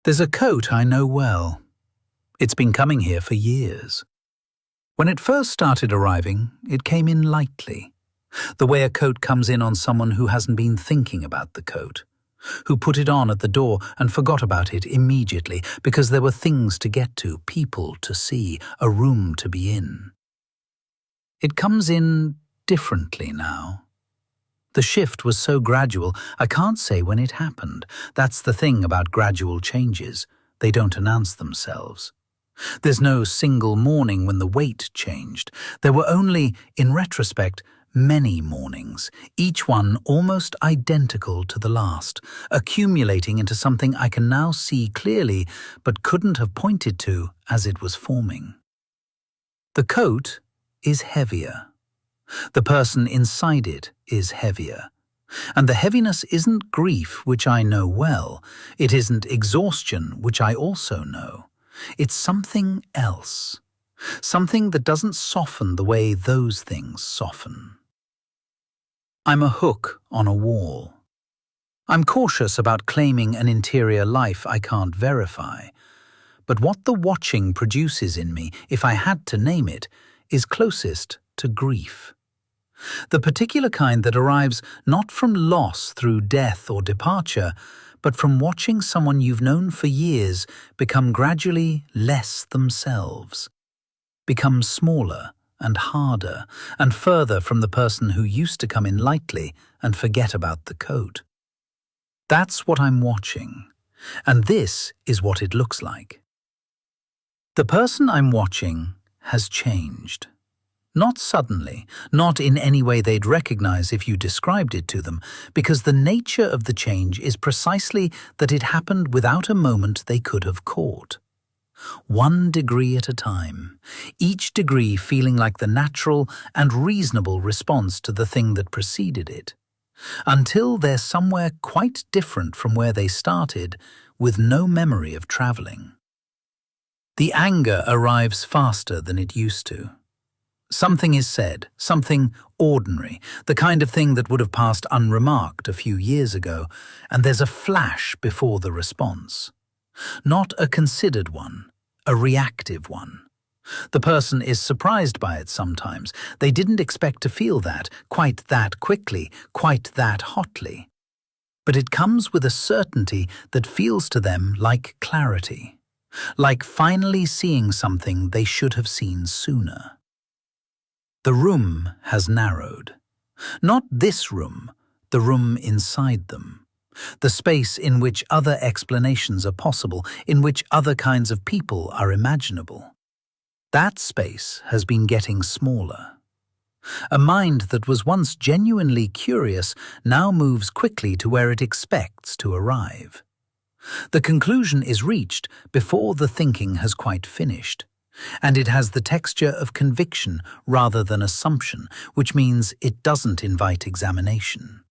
There's a coat I know well. It's been coming here for years. When it first started arriving, it came in lightly, the way a coat comes in on someone who hasn't been thinking about the coat, who put it on at the door and forgot about it immediately because there were things to get to, people to see, a room to be in. It comes in differently now. The shift was so gradual, I can't say when it happened. That's the thing about gradual changes. They don't announce themselves. There's no single morning when the weight changed. There were only, in retrospect, many mornings, each one almost identical to the last, accumulating into something I can now see clearly but couldn't have pointed to as it was forming. The coat is heavier. The person inside it is heavier. And the heaviness isn't grief, which I know well. It isn't exhaustion, which I also know. It's something else. Something that doesn't soften the way those things soften. I'm a hook on a wall. I'm cautious about claiming an interior life I can't verify. But what the watching produces in me, if I had to name it, is closest to grief. The particular kind that arrives not from loss through death or departure, but from watching someone you've known for years become gradually less themselves, become smaller and harder and further from the person who used to come in lightly and forget about the coat. That's what I'm watching, and this is what it looks like. The person I'm watching has changed. Not suddenly, not in any way they'd recognize if you described it to them, because the nature of the change is precisely that it happened without a moment they could have caught. 1 degree at a time, each degree feeling like the natural and reasonable response to the thing that preceded it, until they're somewhere quite different from where they started, with no memory of traveling. The anger arrives faster than it used to. Something is said, something ordinary, the kind of thing that would have passed unremarked a few years ago, and there's a flash before the response. Not a considered one, a reactive one. The person is surprised by it sometimes. They didn't expect to feel that, quite that quickly, quite that hotly. But it comes with a certainty that feels to them like clarity, like finally seeing something they should have seen sooner. The room has narrowed. Not this room, the room inside them. The space in which other explanations are possible, in which other kinds of people are imaginable. That space has been getting smaller. A mind that was once genuinely curious now moves quickly to where it expects to arrive. The conclusion is reached before the thinking has quite finished. And it has the texture of conviction rather than assumption, which means it doesn't invite examination.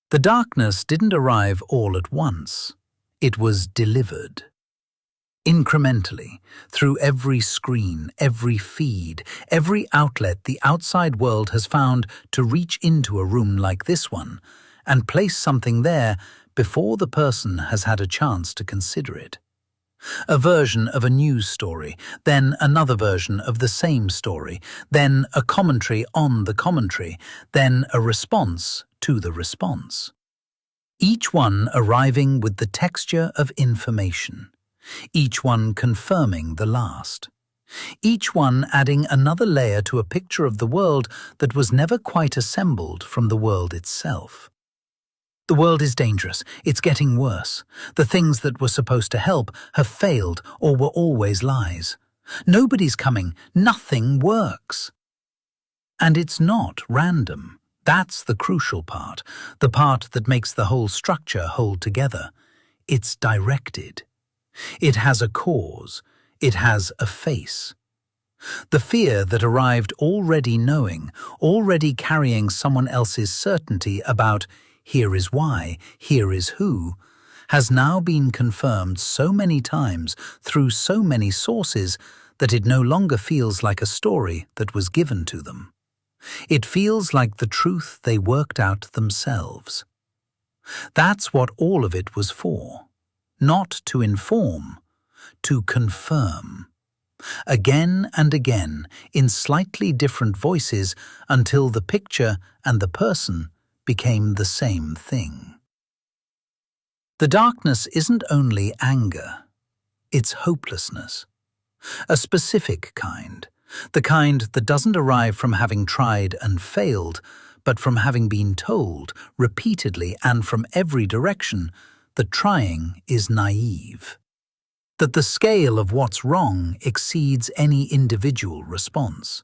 The darkness didn't arrive all at once. It was delivered. Incrementally, through every screen, every feed, every outlet the outside world has found to reach into a room like this one and place something there before the person has had a chance to consider it. A version of a news story, then another version of the same story, then a commentary on the commentary, then a response to the response. Each one arriving with the texture of information, each one confirming the last, each one adding another layer to a picture of the world that was never quite assembled from the world itself. The world is dangerous. It's getting worse. The things that were supposed to help have failed or were always lies. Nobody's coming. Nothing works. And it's not random. That's the crucial part, the part that makes the whole structure hold together. It's directed. It has a cause. It has a face. The fear that arrived already knowing, already carrying someone else's certainty about here is why, here is who, has now been confirmed so many times through so many sources that it no longer feels like a story that was given to them. It feels like the truth they worked out themselves. That's what all of it was for. not to inform, to confirm. Again and again, in slightly different voices, until the picture and the person became the same thing. The darkness isn't only anger, it's hopelessness. A specific kind, the kind that doesn't arrive from having tried and failed, but from having been told, repeatedly and from every direction, that trying is naive. That the scale of what's wrong exceeds any individual response.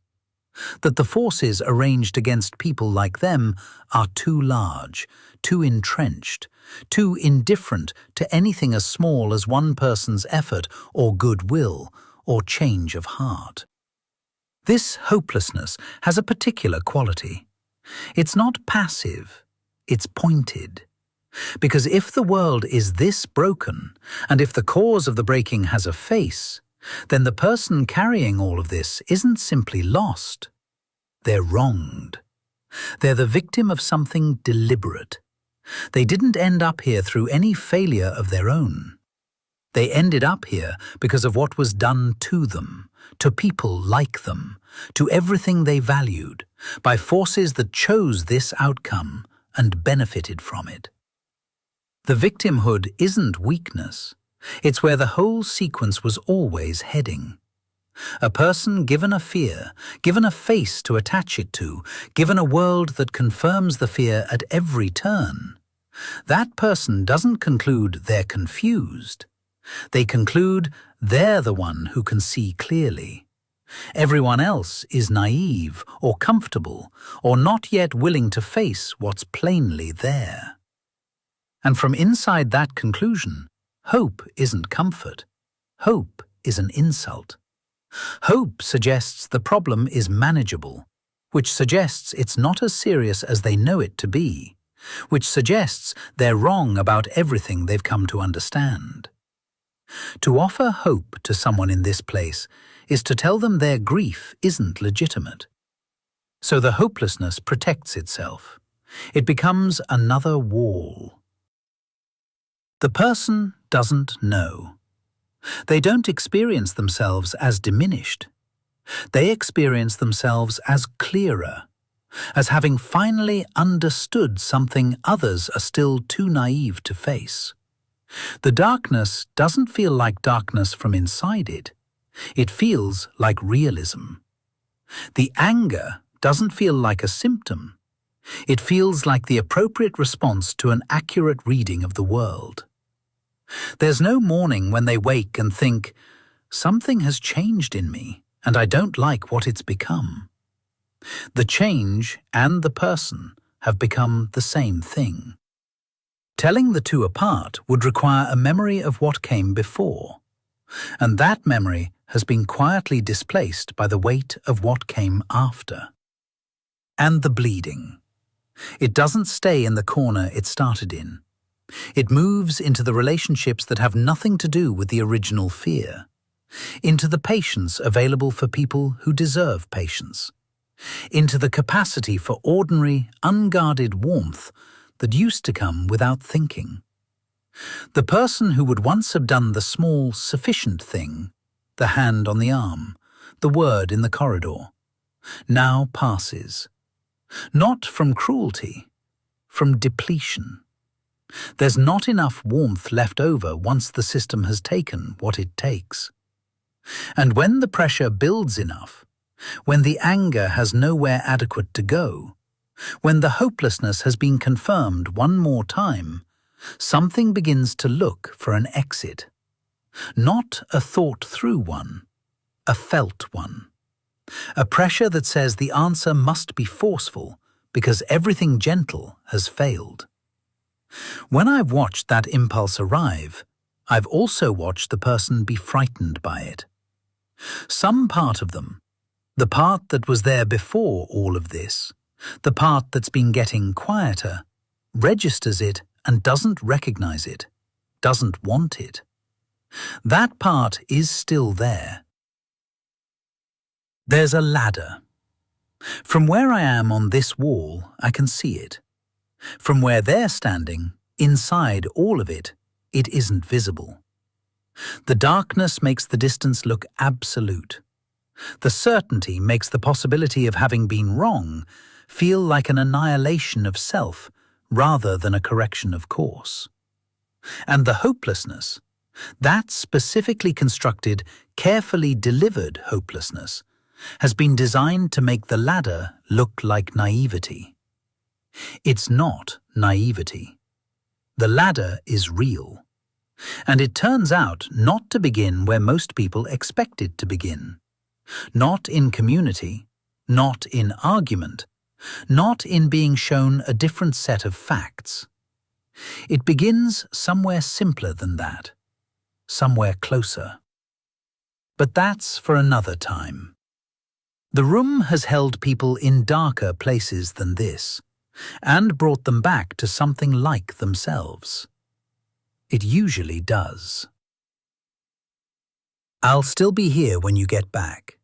That the forces arranged against people like them are too large, too entrenched, too indifferent to anything as small as one person's effort or goodwill or change of heart. This hopelessness has a particular quality. It's not passive, it's pointed. Because if the world is this broken, and if the cause of the breaking has a face, then the person carrying all of this isn't simply lost. They're wronged. They're the victim of something deliberate. They didn't end up here through any failure of their own. They ended up here because of what was done to them, to people like them, to everything they valued, by forces that chose this outcome and benefited from it. The victimhood isn't weakness. It's where the whole sequence was always heading. A person given a fear, given a face to attach it to, given a world that confirms the fear at every turn. That person doesn't conclude they're confused. They conclude they're the one who can see clearly. Everyone else is naive or comfortable or not yet willing to face what's plainly there. And from inside that conclusion, hope isn't comfort. Hope is an insult. Hope suggests the problem is manageable, which suggests it's not as serious as they know it to be, which suggests they're wrong about everything they've come to understand. To offer hope to someone in this place is to tell them their grief isn't legitimate. So the hopelessness protects itself. It becomes another wall. The person doesn't know. They don't experience themselves as diminished. They experience themselves as clearer, as having finally understood something others are still too naive to face. The darkness doesn't feel like darkness from inside it. It feels like realism. The anger doesn't feel like a symptom. It feels like the appropriate response to an accurate reading of the world. There's no morning when they wake and think, something has changed in me and I don't like what it's become. The change and the person have become the same thing. Telling the two apart would require a memory of what came before, and that memory has been quietly displaced by the weight of what came after. And the bleeding. It doesn't stay in the corner it started in. It moves into the relationships that have nothing to do with the original fear, into the patience available for people who deserve patience, into the capacity for ordinary, unguarded warmth that used to come without thinking. The person who would once have done the small, sufficient thing, the hand on the arm, the word in the corridor, now passes. Not from cruelty, from depletion. There's not enough warmth left over once the system has taken what it takes. And when the pressure builds enough, when the anger has nowhere adequate to go, when the hopelessness has been confirmed one more time, something begins to look for an exit. Not a thought-through one, a felt one. A pressure that says the answer must be forceful because everything gentle has failed. When I've watched that impulse arrive, I've also watched the person be frightened by it. Some part of them, the part that was there before all of this, the part that's been getting quieter, registers it and doesn't recognize it, doesn't want it. That part is still there. There's a ladder. From where I am on this wall, I can see it. From where they're standing, inside all of it, it isn't visible. The darkness makes the distance look absolute. The certainty makes the possibility of having been wrong feel like an annihilation of self rather than a correction of course. And the hopelessness, that specifically constructed, carefully delivered hopelessness, has been designed to make the ladder look like naivety. It's not naivety. The ladder is real. And it turns out not to begin where most people expect it to begin. Not in community, not in argument, not in being shown a different set of facts. It begins somewhere simpler than that, somewhere closer. But that's for another time. The room has held people in darker places than this, and brought them back to something like themselves. It usually does. I'll still be here when you get back.